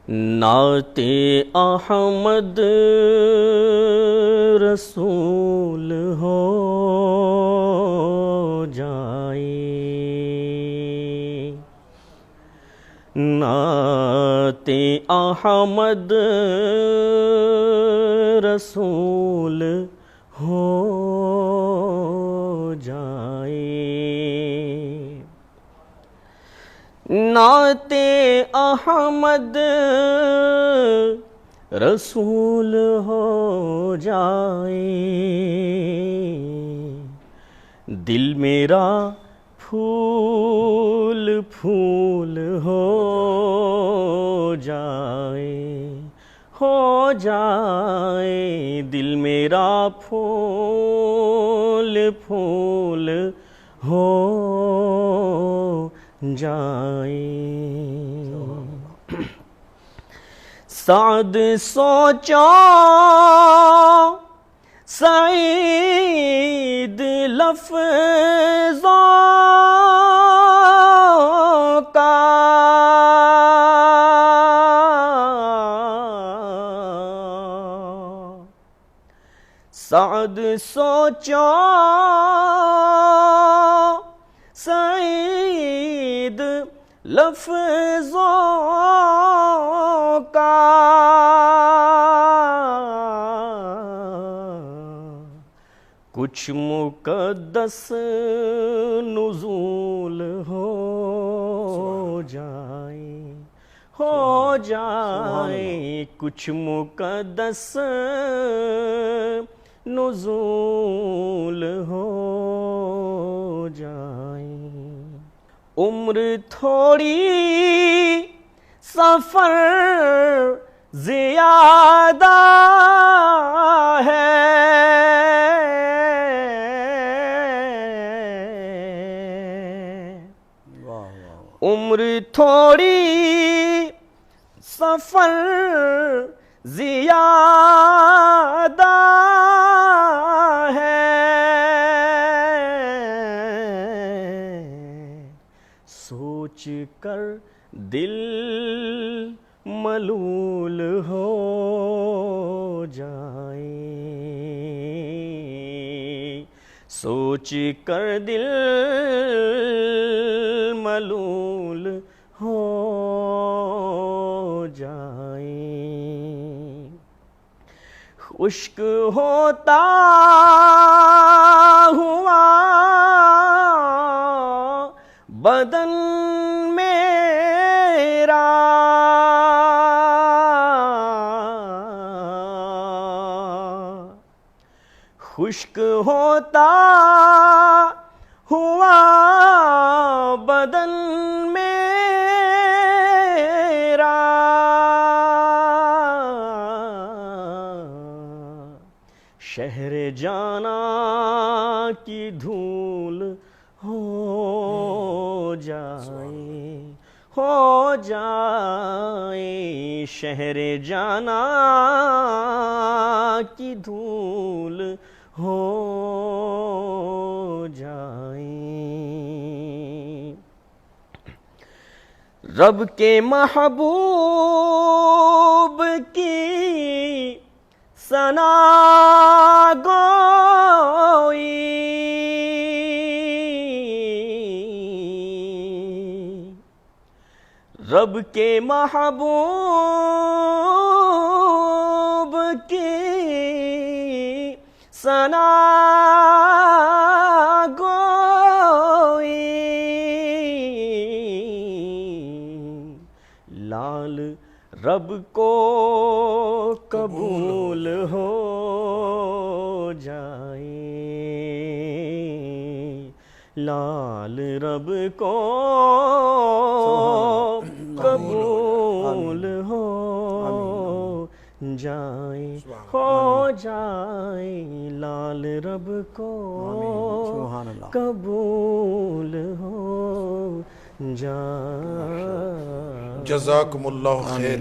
नाते अहमद रसूल हो जाए, नाते अहमद रसूल हो जाए, नाते अहमद रसूल हो जाए, दिल मेरा फूल फूल हो जाए, दिल मेरा फूल फूल हो जाए। साद सोचा सईद लफ्ज़ों का, साद सोचा सईद लफ्ज़ों का, कुछ मुक़द्दस नुज़ूल हो जाए, कुछ मुक़द्दस नुज़ूल हो जाए। उम्र थोड़ी सफ़र ज़ियादा है, उम्र थोड़ी सफ़र ज़ियादा है, सोच कर दिल मलूल हो जाए, सोच कर दिल मलूल हो जाए। खुश्क होता हुआ बदन मेरा, खुश्क होता हुआ बदन मेरा, शहर जाना की धूल हो जाए, शहर जाना की धूल हो जाए। रब के महबूब की सना गोई, रब के महबूब की सना गोई, लाल रब को कबूल हो जाए, लाल रब को कबूल हो जाए, लाल रब को कबूल हो जाए। जज़ाकुमुल्लाह खैर।